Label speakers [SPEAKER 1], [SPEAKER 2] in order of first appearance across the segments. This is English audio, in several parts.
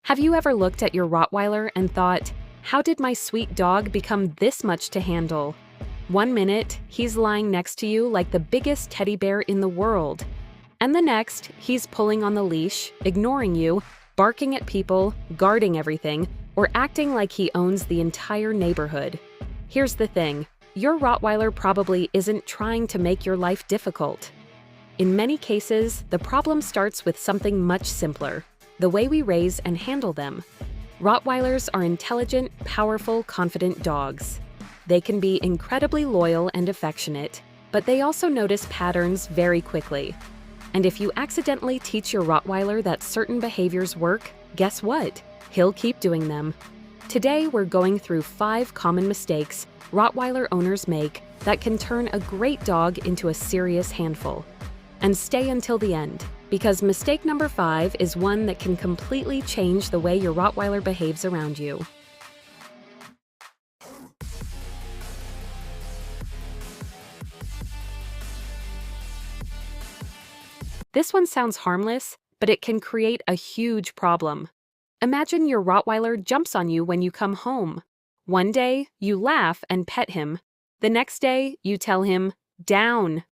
[SPEAKER 1] Have you ever looked at your Rottweiler and thought, how did my sweet dog become this much to handle? One minute, he's lying next to you like the biggest teddy bear in the world. And the next, he's pulling on the leash, ignoring you, barking at people, guarding everything, or acting like he owns the entire neighborhood. Here's the thing, your Rottweiler probably isn't trying to make your life difficult. In many cases, the problem starts with something much simpler: the way we raise and handle them. Rottweilers are intelligent, powerful, confident dogs. They can be incredibly loyal and affectionate, but they also notice patterns very quickly. And if you accidentally teach your Rottweiler that certain behaviors work, guess what? He'll keep doing them. Today, we're going through 5 common mistakes Rottweiler owners make that can turn a great dog into a serious handful. And stay until the end, because mistake number 5 is one that can completely change the way your Rottweiler behaves around you. This one sounds harmless, but it can create a huge problem. Imagine your Rottweiler jumps on you when you come home. One day, you laugh and pet him. The next day, you tell him, "Down."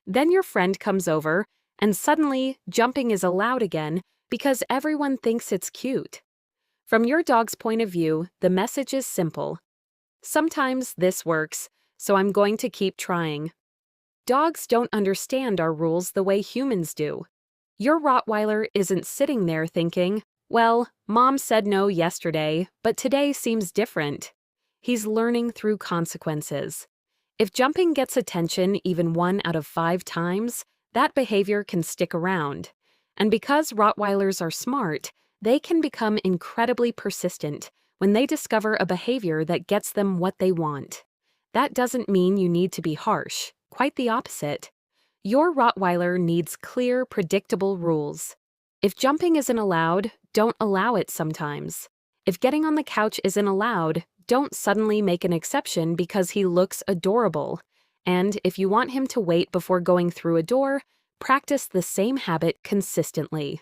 [SPEAKER 1] Then your friend comes over, and suddenly, jumping is allowed again because everyone thinks it's cute. From your dog's point of view, the message is simple. Sometimes this works, so I'm going to keep trying. Dogs don't understand our rules the way humans do. Your Rottweiler isn't sitting there thinking, well, Mom said no yesterday, but today seems different. He's learning through consequences. If jumping gets attention even 1 out of 5 times, that behavior can stick around. And because Rottweilers are smart, they can become incredibly persistent when they discover a behavior that gets them what they want. That doesn't mean you need to be harsh. Quite the opposite. Your Rottweiler needs clear, predictable rules. If jumping isn't allowed, don't allow it sometimes. If getting on the couch isn't allowed, don't suddenly make an exception because he looks adorable. And if you want him to wait before going through a door, practice the same habit consistently.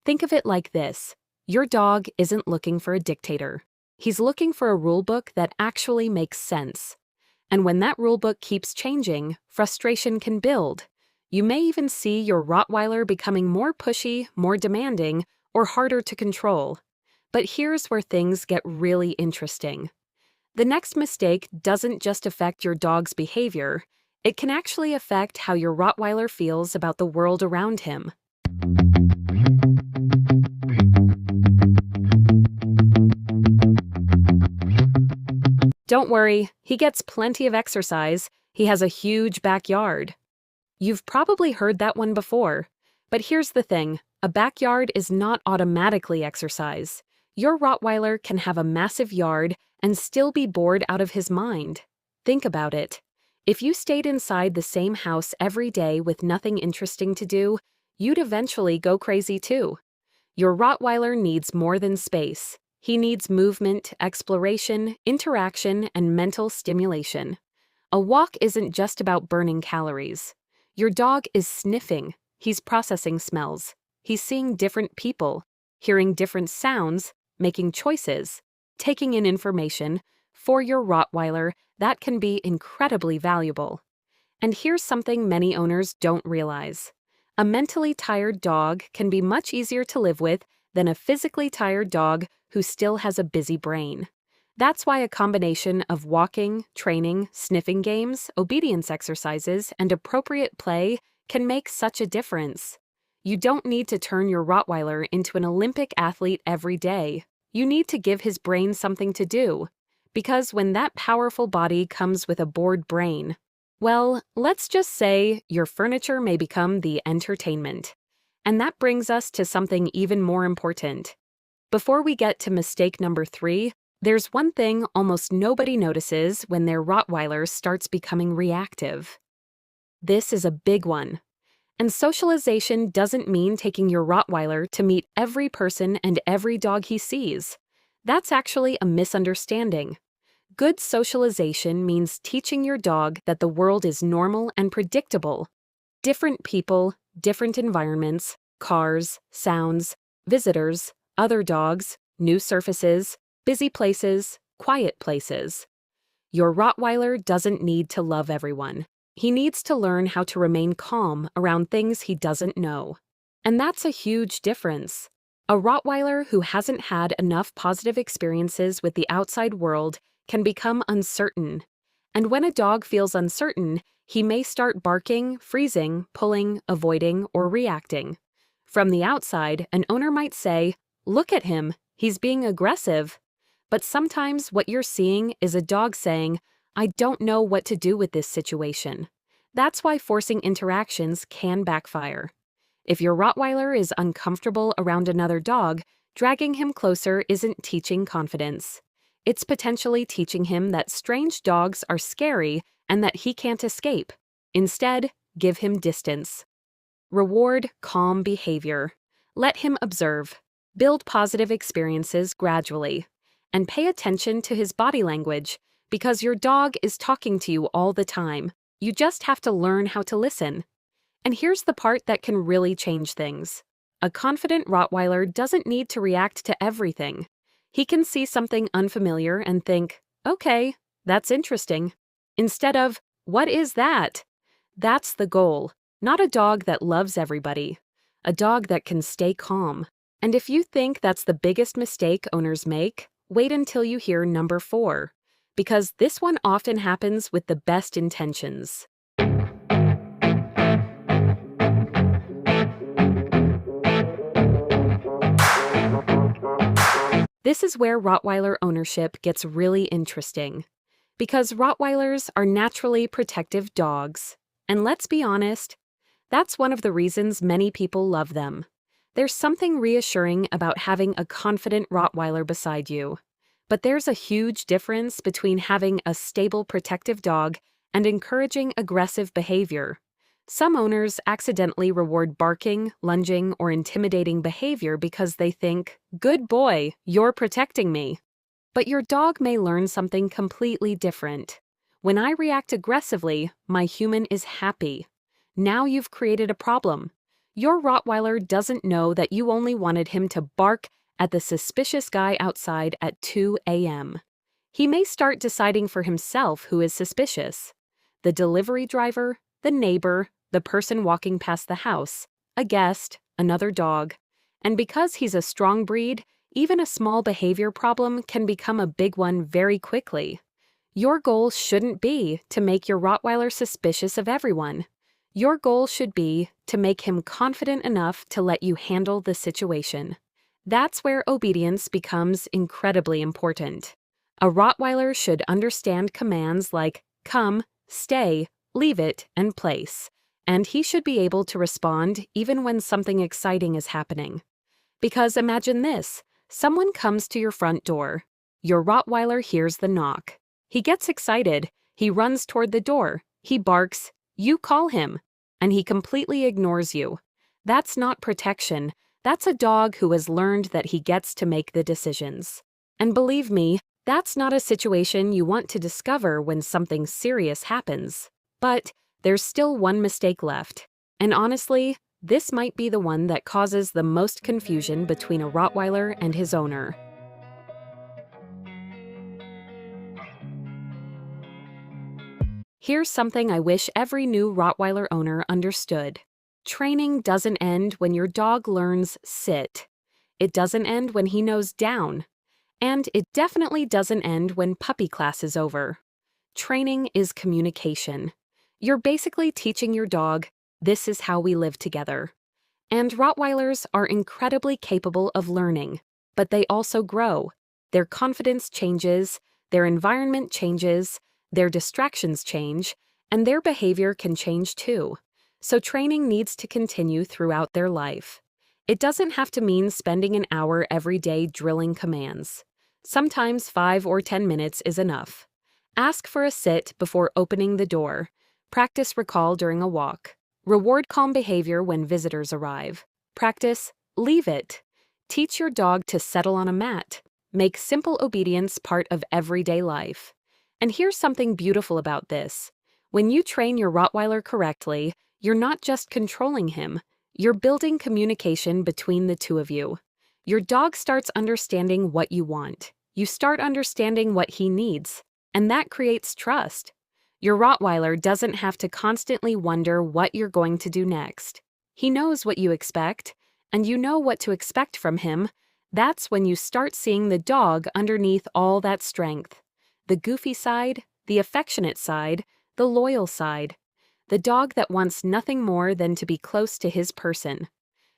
[SPEAKER 1] Think of it like this: your dog isn't looking for a dictator. He's looking for a rulebook that actually makes sense. And when that rulebook keeps changing, frustration can build. You may even see your Rottweiler becoming more pushy, more demanding, or harder to control. But here's where things get really interesting. The next mistake doesn't just affect your dog's behavior, it can actually affect how your Rottweiler feels about the world around him. Don't worry, he gets plenty of exercise. He has a huge backyard. You've probably heard that one before. But here's the thing, a backyard is not automatically exercise. Your Rottweiler can have a massive yard and still be bored out of his mind. Think about it. If you stayed inside the same house every day with nothing interesting to do, you'd eventually go crazy too. Your Rottweiler needs more than space. He needs movement, exploration, interaction, and mental stimulation. A walk isn't just about burning calories. Your dog is sniffing. He's processing smells. He's seeing different people, hearing different sounds, making choices, taking in information. For your Rottweiler, that can be incredibly valuable. And here's something many owners don't realize. A mentally tired dog can be much easier to live with than a physically tired dog who still has a busy brain. That's why a combination of walking, training, sniffing games, obedience exercises, and appropriate play can make such a difference. You don't need to turn your Rottweiler into an Olympic athlete every day. You need to give his brain something to do. Because when that powerful body comes with a bored brain, well, let's just say your furniture may become the entertainment. And that brings us to something even more important. Before we get to mistake number 3, there's one thing almost nobody notices when their Rottweiler starts becoming reactive. This is a big one. And socialization doesn't mean taking your Rottweiler to meet every person and every dog he sees. That's actually a misunderstanding. Good socialization means teaching your dog that the world is normal and predictable. Different people, different environments, cars, sounds, visitors, other dogs, new surfaces, busy places, quiet places. Your Rottweiler doesn't need to love everyone. He needs to learn how to remain calm around things he doesn't know. And that's a huge difference. A Rottweiler who hasn't had enough positive experiences with the outside world can become uncertain. And when a dog feels uncertain, he may start barking, freezing, pulling, avoiding, or reacting. From the outside, an owner might say, "Look at him, he's being aggressive." But sometimes what you're seeing is a dog saying, "I don't know what to do with this situation." That's why forcing interactions can backfire. If your Rottweiler is uncomfortable around another dog, dragging him closer isn't teaching confidence. It's potentially teaching him that strange dogs are scary and that he can't escape. Instead, give him distance. Reward calm behavior. Let him observe. Build positive experiences gradually. And pay attention to his body language, because your dog is talking to you all the time. You just have to learn how to listen. And here's the part that can really change things. A confident Rottweiler doesn't need to react to everything. He can see something unfamiliar and think, "Okay, that's interesting," instead of, "What is that?" That's the goal, not a dog that loves everybody. A dog that can stay calm. And if you think that's the biggest mistake owners make, wait until you hear number 4, because this one often happens with the best intentions. This is where Rottweiler ownership gets really interesting, because Rottweilers are naturally protective dogs. And let's be honest, that's one of the reasons many people love them. There's something reassuring about having a confident Rottweiler beside you. But there's a huge difference between having a stable protective dog and encouraging aggressive behavior. Some owners accidentally reward barking, lunging, or intimidating behavior because they think, "Good boy, you're protecting me." But your dog may learn something completely different. When I react aggressively, my human is happy. Now you've created a problem. Your Rottweiler doesn't know that you only wanted him to bark at the suspicious guy outside at 2 a.m. He may start deciding for himself who is suspicious. The delivery driver, the neighbor, the person walking past the house, a guest, another dog. And because he's a strong breed, even a small behavior problem can become a big one very quickly. Your goal shouldn't be to make your Rottweiler suspicious of everyone. Your goal should be to make him confident enough to let you handle the situation. That's where obedience becomes incredibly important. A Rottweiler should understand commands like come, stay, leave it, and place. And he should be able to respond even when something exciting is happening. Because imagine this, someone comes to your front door. Your Rottweiler hears the knock. He gets excited, he runs toward the door, he barks, you call him, and he completely ignores you. That's not protection, that's a dog who has learned that he gets to make the decisions. And believe me, that's not a situation you want to discover when something serious happens. But there's still one mistake left. And honestly, this might be the one that causes the most confusion between a Rottweiler and his owner. Here's something I wish every new Rottweiler owner understood. Training doesn't end when your dog learns sit. It doesn't end when he knows down. And it definitely doesn't end when puppy class is over. Training is communication. You're basically teaching your dog, this is how we live together. And Rottweilers are incredibly capable of learning, but they also grow. Their confidence changes, their environment changes, their distractions change, and their behavior can change too. So training needs to continue throughout their life. It doesn't have to mean spending an hour every day drilling commands. Sometimes 5 or 10 minutes is enough. Ask for a sit before opening the door. Practice recall during a walk. Reward calm behavior when visitors arrive. Practice leave it. Teach your dog to settle on a mat. Make simple obedience part of everyday life. And here's something beautiful about this. When you train your Rottweiler correctly, you're not just controlling him, you're building communication between the two of you. Your dog starts understanding what you want. You start understanding what he needs, and that creates trust. Your Rottweiler doesn't have to constantly wonder what you're going to do next. He knows what you expect, and you know what to expect from him. That's when you start seeing the dog underneath all that strength. The goofy side, the affectionate side, the loyal side. The dog that wants nothing more than to be close to his person.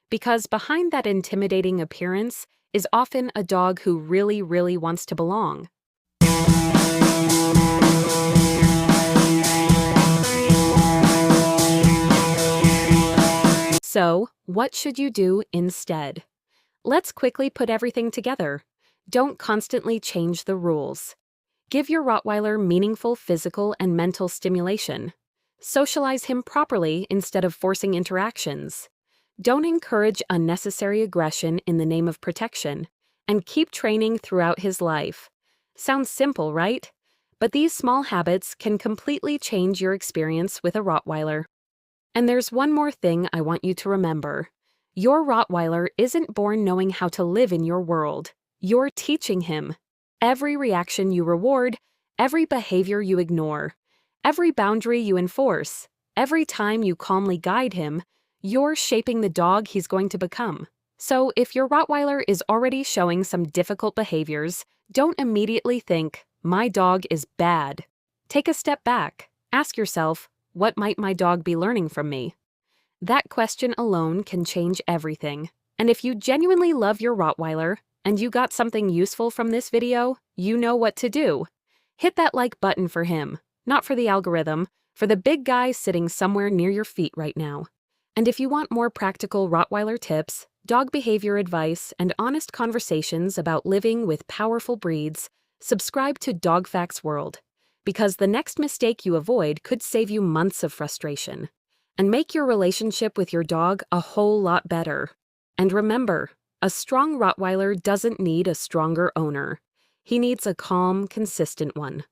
[SPEAKER 1] Because behind that intimidating appearance is often a dog who really, really wants to belong. So, what should you do instead? Let's quickly put everything together. Don't constantly change the rules. Give your Rottweiler meaningful physical and mental stimulation. Socialize him properly instead of forcing interactions. Don't encourage unnecessary aggression in the name of protection, and keep training throughout his life. Sounds simple, right? But these small habits can completely change your experience with a Rottweiler. And there's one more thing I want you to remember. Your Rottweiler isn't born knowing how to live in your world. You're teaching him. Every reaction you reward, every behavior you ignore, every boundary you enforce, every time you calmly guide him, you're shaping the dog he's going to become. So if your Rottweiler is already showing some difficult behaviors, don't immediately think, "My dog is bad." Take a step back. Ask yourself, what might my dog be learning from me? That question alone can change everything. And if you genuinely love your Rottweiler, and you got something useful from this video, you know what to do. Hit that like button for him, not for the algorithm, for the big guy sitting somewhere near your feet right now. And if you want more practical Rottweiler tips, dog behavior advice, and honest conversations about living with powerful breeds, subscribe to Dog Facts World. Because the next mistake you avoid could save you months of frustration and make your relationship with your dog a whole lot better. And remember, a strong Rottweiler doesn't need a stronger owner. He needs a calm, consistent one.